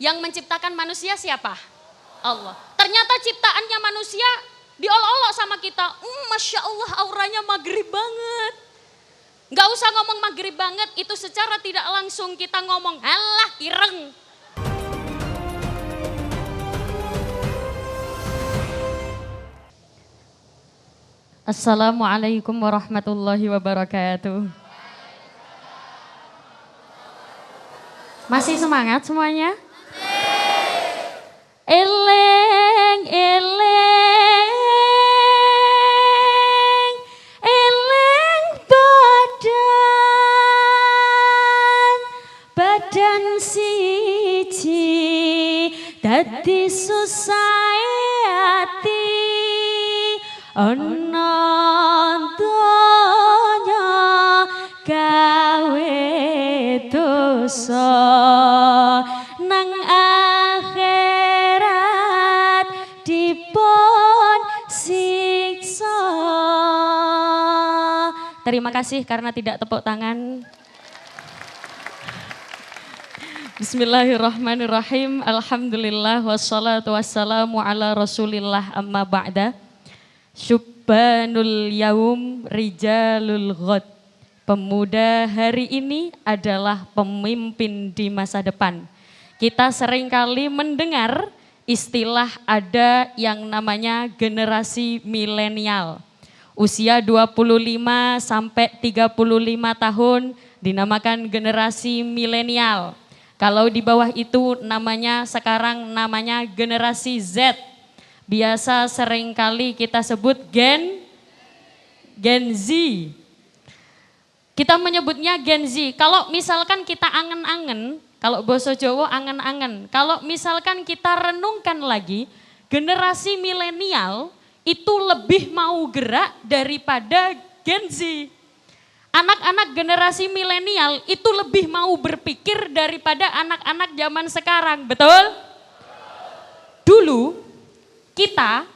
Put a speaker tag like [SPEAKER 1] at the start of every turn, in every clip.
[SPEAKER 1] Yang menciptakan manusia siapa? Allah. Ternyata ciptaannya manusia diolok-olok sama kita. Masya Allah auranya maghrib banget. Gak usah ngomong maghrib banget, itu secara tidak langsung kita ngomong, alah ireng. Assalamualaikum warahmatullahi wabarakatuh. Masih semangat semuanya? Eleng, eleng, eleng badan siji, dadi susah hati, ana donya gawe dosa nang akhirat dipun siksa. Terima kasih karena tidak tepuk tangan. Bismillahirrahmanirrahim. Alhamdulillah wassalatu wassalamu ala Rasulillah amma ba'da. Syubbanul yaum rijalul ghad. Pemuda hari ini adalah pemimpin di masa depan. Kita seringkali mendengar istilah ada yang namanya generasi milenial. Usia 25 sampai 35 tahun dinamakan generasi milenial. Kalau di bawah itu sekarang namanya generasi Z. Biasa seringkali kita sebut Gen Z. Kita menyebutnya Gen Z. Kalau misalkan kita angen-angen, kalau bahasa Jawa angen-angen. Kalau misalkan kita renungkan lagi, generasi milenial itu lebih mau gerak daripada Gen Z. Anak-anak generasi milenial itu lebih mau berpikir daripada anak-anak zaman sekarang, betul? Dulu kita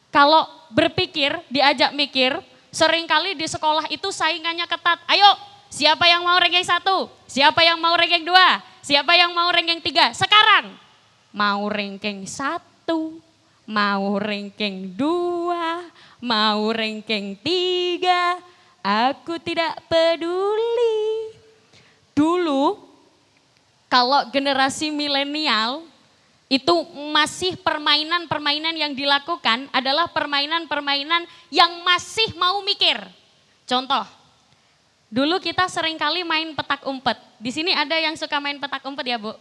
[SPEAKER 1] kalau berpikir, diajak mikir, seringkali di sekolah itu saingannya ketat. Ayo, siapa yang mau ranking 1? Siapa yang mau ranking 2? Siapa yang mau ranking 3? Sekarang, mau ranking 1, mau ranking 2, mau ranking 3, aku tidak peduli. Dulu, kalau generasi milenial, itu masih permainan-permainan yang dilakukan adalah permainan-permainan yang masih mau mikir. Contoh, dulu kita seringkali main petak umpet. Di sini ada yang suka main petak umpet ya Bu?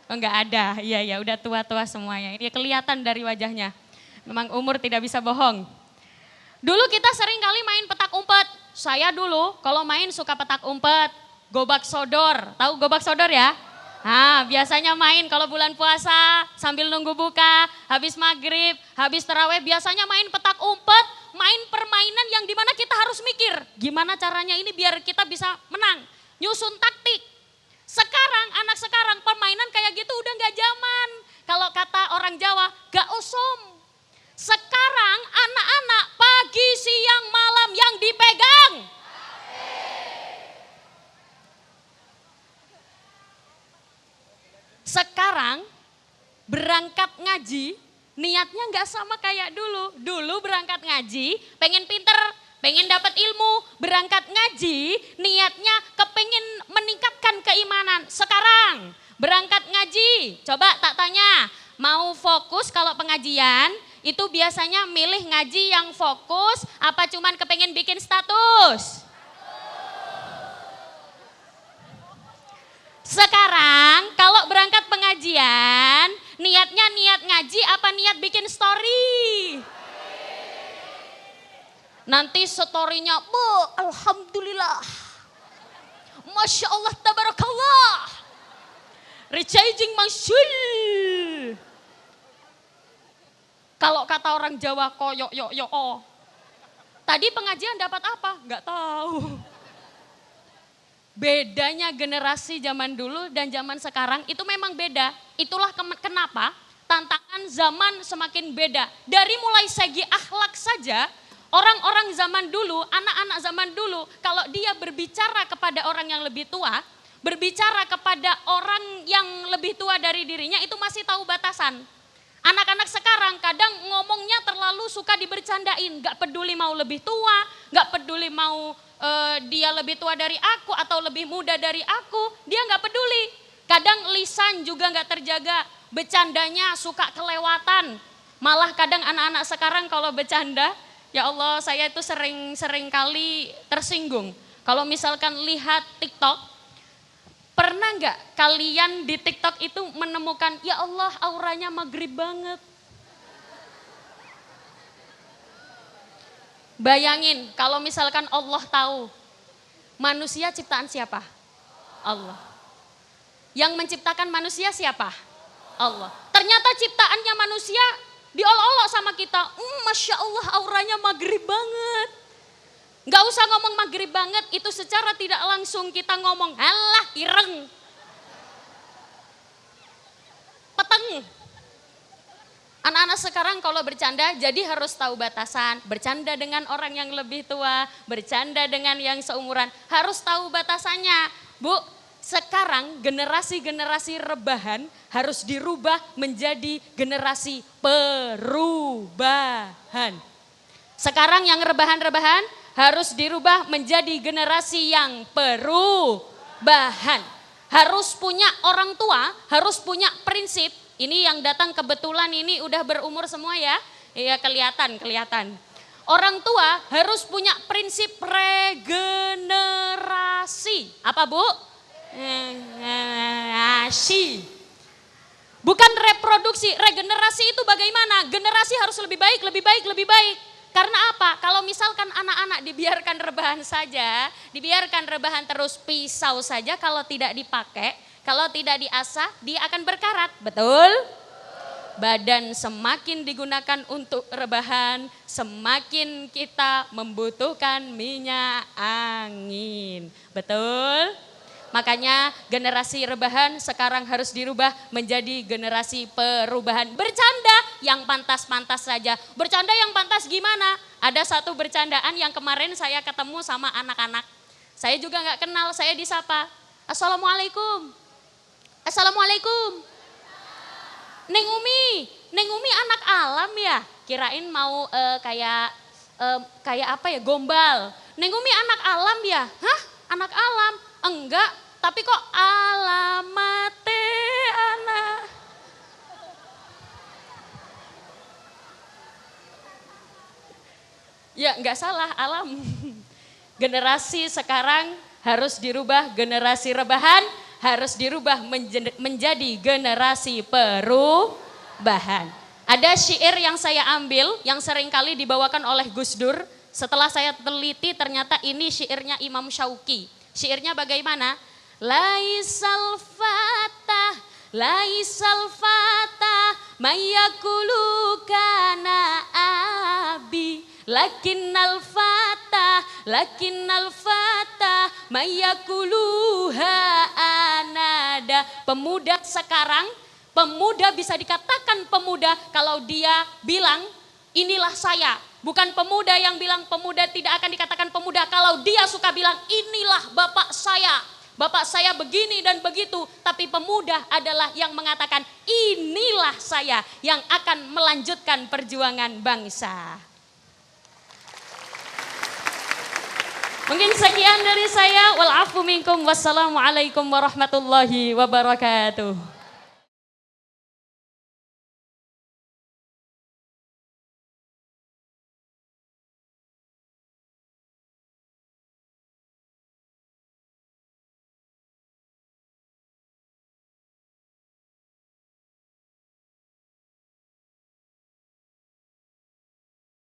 [SPEAKER 1] Oh enggak ada, iya udah tua-tua semuanya. Ini kelihatan dari wajahnya. Memang umur tidak bisa bohong. Dulu kita seringkali main petak umpet. Saya dulu kalau main suka petak umpet, gobak sodor. Tahu gobak sodor ya? Nah, biasanya main kalau bulan puasa sambil nunggu buka, habis maghrib, habis taraweh biasanya main petak umpet, main permainan yang dimana kita harus mikir gimana caranya ini biar kita bisa menang, nyusun taktik. Sekarang, anak sekarang permainan kayak gitu udah gak zaman. Kalau kata orang Jawa, gak osom. Sekarang anak-anak pagi, siang, malam yang dipegang. Sekarang berangkat ngaji niatnya nggak sama kayak dulu. Dulu berangkat ngaji pengen pinter, pengen dapat ilmu. Berangkat ngaji niatnya kepengin meningkatkan keimanan. Sekarang berangkat ngaji, coba tak tanya, mau fokus kalau pengajian itu biasanya milih ngaji yang fokus apa cuman kepengin bikin status? Sekarang kalau berangkat pengajian, niatnya niat ngaji apa niat bikin story? Nanti storynya, alhamdulillah, masya Allah, tabarakallah, recharging masyul. Kalau kata orang Jawa, koyok yo yo oh. Tadi pengajian dapat apa? Nggak tahu. Bedanya generasi zaman dulu dan zaman sekarang itu memang beda. Itulah kenapa tantangan zaman semakin beda. Dari mulai segi akhlak saja, orang-orang zaman dulu, anak-anak zaman dulu, kalau dia berbicara kepada orang yang lebih tua, berbicara kepada orang yang lebih tua dari dirinya itu masih tahu batasan. Anak-anak sekarang kadang ngomongnya terlalu suka dibercandain, gak peduli mau lebih tua, gak peduli mau dia lebih tua dari aku atau lebih muda dari aku, dia gak peduli. Kadang lisan juga gak terjaga, bercandanya suka kelewatan. Malah kadang anak-anak sekarang kalau bercanda, ya Allah saya itu sering kali tersinggung. Kalau misalkan lihat TikTok, pernah nggak kalian di TikTok itu menemukan, ya Allah auranya maghrib banget. Bayangin kalau misalkan Allah tahu, manusia ciptaan siapa? Allah. Yang menciptakan manusia siapa? Allah. Ternyata ciptaannya manusia diolok-olok sama kita. Masya Allah auranya maghrib banget. Gak usah ngomong maghrib banget, itu secara tidak langsung kita ngomong, alah ireng. Peteng. Anak-anak sekarang kalau bercanda jadi harus tahu batasan. Bercanda dengan orang yang lebih tua, bercanda dengan yang seumuran, harus tahu batasannya. Bu, sekarang generasi-generasi rebahan harus dirubah menjadi generasi perubahan. Sekarang yang rebahan-rebahan harus dirubah menjadi generasi yang perubahan. Harus punya orang tua, harus punya prinsip. Ini yang datang kebetulan ini udah berumur semua ya. Iya kelihatan. Orang tua harus punya prinsip regenerasi. Apa Bu? Regenerasi. Bukan reproduksi, regenerasi itu bagaimana? Generasi harus lebih baik. Karena apa? Kalau misalkan anak-anak dibiarkan rebahan saja, dibiarkan rebahan terus, pisau saja kalau tidak dipakai, kalau tidak diasah, dia akan berkarat. Betul? Badan semakin digunakan untuk rebahan, semakin kita membutuhkan minyak angin. Betul? Makanya generasi rebahan sekarang harus dirubah menjadi generasi perubahan. Bercanda yang pantas-pantas saja. Bercanda yang pantas gimana? Ada satu bercandaan yang kemarin saya ketemu sama anak-anak. Saya juga gak kenal, saya disapa. Assalamualaikum. Assalamualaikum. Neng Umi anak alam ya? Kirain mau kayak apa ya, gombal. Neng Umi anak alam ya? Hah? Anak alam? Enggak, tapi kok alamate anak. Ya enggak salah, alam. Generasi sekarang harus dirubah, generasi rebahan harus dirubah menjadi generasi perubahan. Ada syair yang saya ambil yang seringkali dibawakan oleh Gus Dur. Setelah saya teliti ternyata ini syairnya Imam Syauqi. Syairnya bagaimana? Laisal fatah mayakulu kana abi lakinnal fatah mayakuluha anada. Pemuda sekarang, pemuda bisa dikatakan pemuda kalau dia bilang inilah saya. Bukan pemuda yang bilang pemuda tidak akan dikatakan pemuda kalau dia suka bilang inilah bapak saya begini dan begitu. Tapi pemuda adalah yang mengatakan inilah saya yang akan melanjutkan perjuangan bangsa. Mungkin sekian dari saya. Wal afu minkum. Wassalamualaikum warahmatullahi wabarakatuh.